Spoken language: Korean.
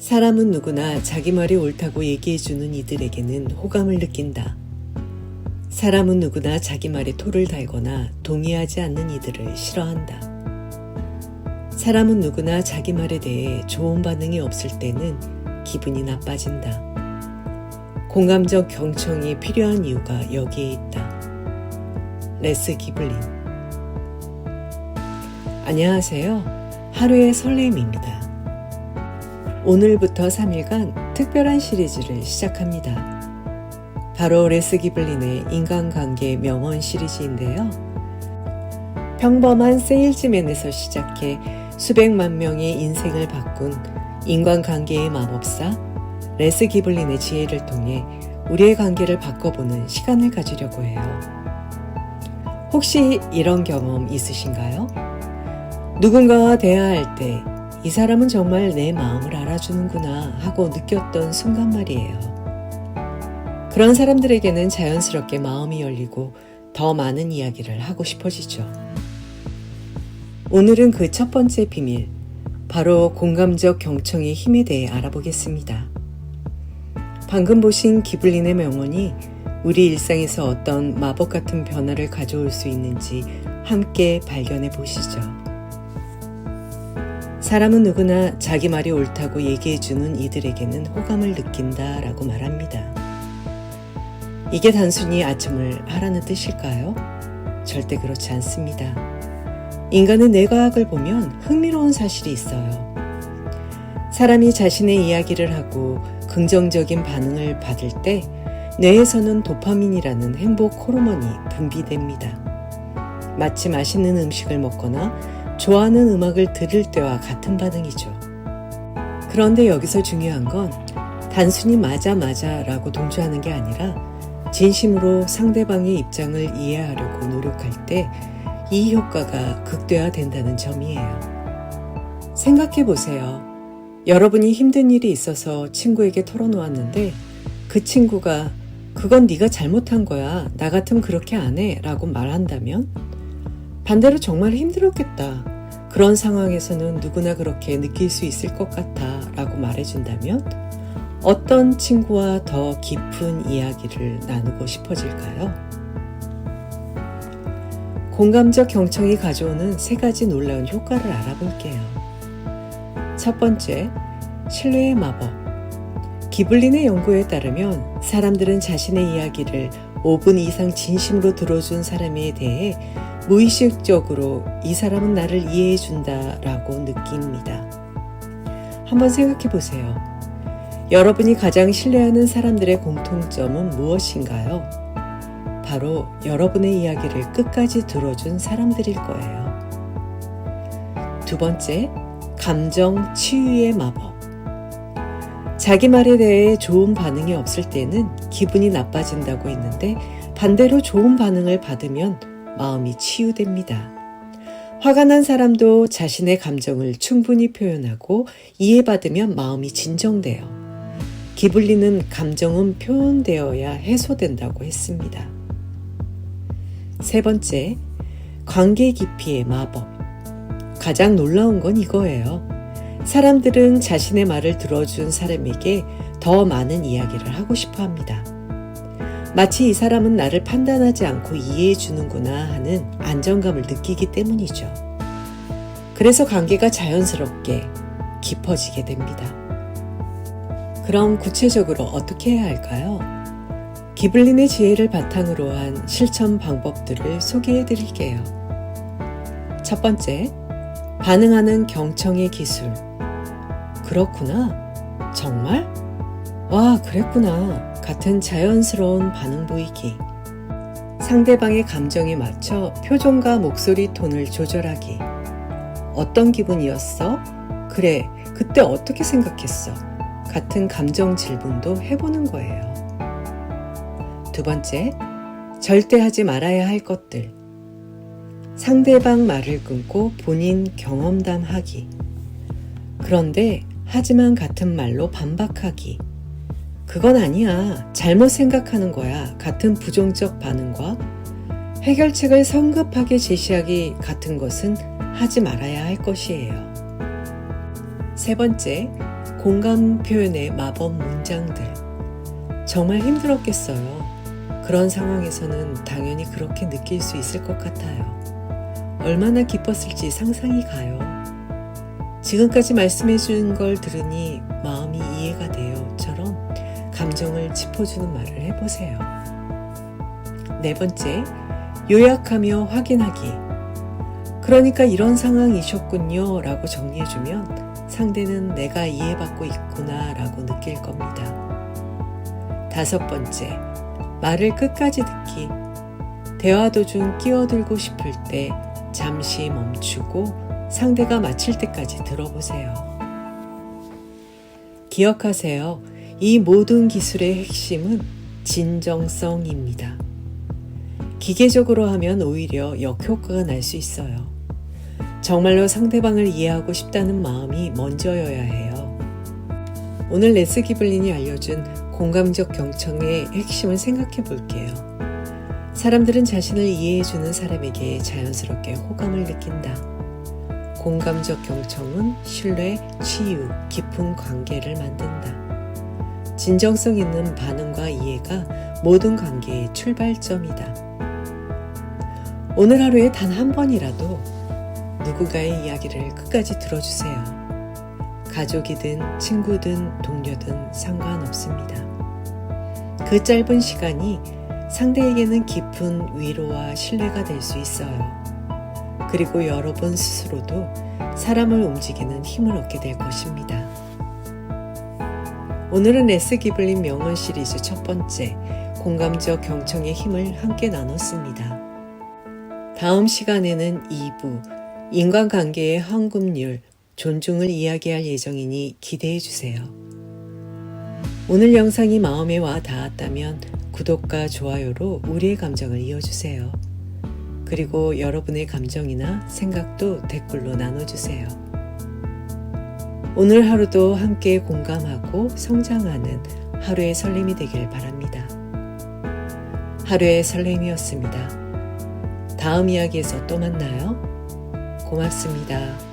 사람은 누구나 자기 말이 옳다고 얘기해주는 이들에게는 호감을 느낀다. 사람은 누구나 자기 말에 토를 달거나 동의하지 않는 이들을 싫어한다. 사람은 누구나 자기 말에 대해 좋은 반응이 없을 때는 기분이 나빠진다. 공감적 경청이 필요한 이유가 여기에 있다. 레스 기블린. 안녕하세요. 하루의 설렘입니다. 오늘부터 3일간 특별한 시리즈를 시작합니다. 바로 레스 기블린의 인간관계 명언 시리즈인데요. 평범한 세일즈맨에서 시작해 수백만 명의 인생을 바꾼 인간관계의 마법사 레스 기블린의 지혜를 통해 우리의 관계를 바꿔보는 시간을 가지려고 해요. 혹시 이런 경험 있으신가요? 누군가와 대화할 때 이 사람은 정말 내 마음을 알아주는구나 하고 느꼈던 순간 말이에요. 그런 사람들에게는 자연스럽게 마음이 열리고 더 많은 이야기를 하고 싶어지죠. 오늘은 그 첫 번째 비밀, 바로 공감적 경청의 힘에 대해 알아보겠습니다. 방금 보신 기블린의 명언이 우리 일상에서 어떤 마법 같은 변화를 가져올 수 있는지 함께 발견해 보시죠. 사람은 누구나 자기 말이 옳다고 얘기해주는 이들에게는 호감을 느낀다 라고 말합니다. 이게 단순히 아첨을 하라는 뜻일까요? 절대 그렇지 않습니다. 인간의 뇌과학을 보면 흥미로운 사실이 있어요. 사람이 자신의 이야기를 하고 긍정적인 반응을 받을 때 뇌에서는 도파민이라는 행복 호르몬이 분비됩니다. 마치 맛있는 음식을 먹거나 좋아하는 음악을 들을 때와 같은 반응이죠. 그런데 여기서 중요한 건 단순히 맞아 라고 동조하는 게 아니라 진심으로 상대방의 입장을 이해하려고 노력할 때 이 효과가 극대화된다는 점이에요. 생각해 보세요. 여러분이 힘든 일이 있어서 친구에게 털어놓았는데 그 친구가 그건 네가 잘못한 거야. 나 같으면 그렇게 안 해. 라고 말한다면 반대로 정말 힘들었겠다. 그런 상황에서는 누구나 그렇게 느낄 수 있을 것 같아. 라고 말해준다면 어떤 친구와 더 깊은 이야기를 나누고 싶어질까요? 공감적 경청이 가져오는 3가지 놀라운 효과를 알아볼게요. 첫 번째, 신뢰의 마법. 기블린의 연구에 따르면 사람들은 자신의 이야기를 5분 이상 진심으로 들어준 사람에 대해 무의식적으로 이 사람은 나를 이해해준다 라고 느낍니다. 한번 생각해 보세요. 여러분이 가장 신뢰하는 사람들의 공통점은 무엇인가요? 바로 여러분의 이야기를 끝까지 들어준 사람들일 거예요. 두 번째, 감정 치유의 마법. 자기 말에 대해 좋은 반응이 없을 때는 기분이 나빠진다고 했는데 반대로 좋은 반응을 받으면 마음이 치유됩니다. 화가 난 사람도 자신의 감정을 충분히 표현하고 이해받으면 마음이 진정돼요. 기블린은 감정은 표현되어야 해소된다고 했습니다. 세 번째, 관계 깊이의 마법. 가장 놀라운 건 이거예요. 사람들은 자신의 말을 들어준 사람에게 더 많은 이야기를 하고 싶어 합니다. 마치 이 사람은 나를 판단하지 않고 이해해 주는구나 하는 안정감을 느끼기 때문이죠. 그래서 관계가 자연스럽게 깊어지게 됩니다. 그럼 구체적으로 어떻게 해야 할까요? 기블린의 지혜를 바탕으로 한 실천 방법들을 소개해 드릴게요. 첫 번째, 반응하는 경청의 기술. 그렇구나. 정말? 와, 그랬구나. 같은 자연스러운 반응 보이기. 상대방의 감정에 맞춰 표정과 목소리 톤을 조절하기. 어떤 기분이었어? 그래, 그때 어떻게 생각했어? 같은 감정 질문도 해보는 거예요. 두 번째, 절대 하지 말아야 할 것들. 상대방 말을 끊고 본인 경험담 하기. 그런데 하지만 같은 말로 반박하기. 그건 아니야. 잘못 생각하는 거야. 같은 부정적 반응과 해결책을 성급하게 제시하기 같은 것은 하지 말아야 할 것이에요. 세 번째, 공감 표현의 마법 문장들. 정말 힘들었겠어요. 그런 상황에서는 당연히 그렇게 느낄 수 있을 것 같아요. 얼마나 기뻤을지 상상이 가요. 지금까지 말씀해 준 걸 들으니 마음이 이해가 돼요처럼 감정을 짚어주는 말을 해보세요. 네 번째, 요약하며 확인하기. 그러니까 이런 상황이셨군요 라고 정리해주면 상대는 내가 이해받고 있구나 라고 느낄 겁니다. 다섯 번째, 말을 끝까지 듣기. 대화 도중 끼어들고 싶을 때 잠시 멈추고 상대가 마칠 때까지 들어보세요. 기억하세요. 이 모든 기술의 핵심은 진정성입니다. 기계적으로 하면 오히려 역효과가 날 수 있어요. 정말로 상대방을 이해하고 싶다는 마음이 먼저여야 해요. 오늘 레스 기블린이 알려준 공감적 경청의 핵심을 생각해 볼게요. 사람들은 자신을 이해해주는 사람에게 자연스럽게 호감을 느낀다. 공감적 경청은 신뢰, 치유, 깊은 관계를 만든다. 진정성 있는 반응과 이해가 모든 관계의 출발점이다. 오늘 하루에 단 한 번이라도 누군가의 이야기를 끝까지 들어주세요. 가족이든 친구든 동료든 상관없습니다. 그 짧은 시간이 상대에게는 깊은 위로와 신뢰가 될 수 있어요. 그리고 여러분 스스로도 사람을 움직이는 힘을 얻게 될 것입니다. 오늘은 레스 기블린 명언 시리즈 첫 번째, 공감적 경청의 힘을 함께 나눴습니다. 다음 시간에는 2부, 인간관계의 황금률, 존중을 이야기할 예정이니 기대해 주세요. 오늘 영상이 마음에 와 닿았다면 구독과 좋아요로 우리의 감정을 이어주세요. 그리고 여러분의 감정이나 생각도 댓글로 나눠주세요. 오늘 하루도 함께 공감하고 성장하는 하루의 설렘이 되길 바랍니다. 하루의 설렘이었습니다. 다음 이야기에서 또 만나요. 고맙습니다.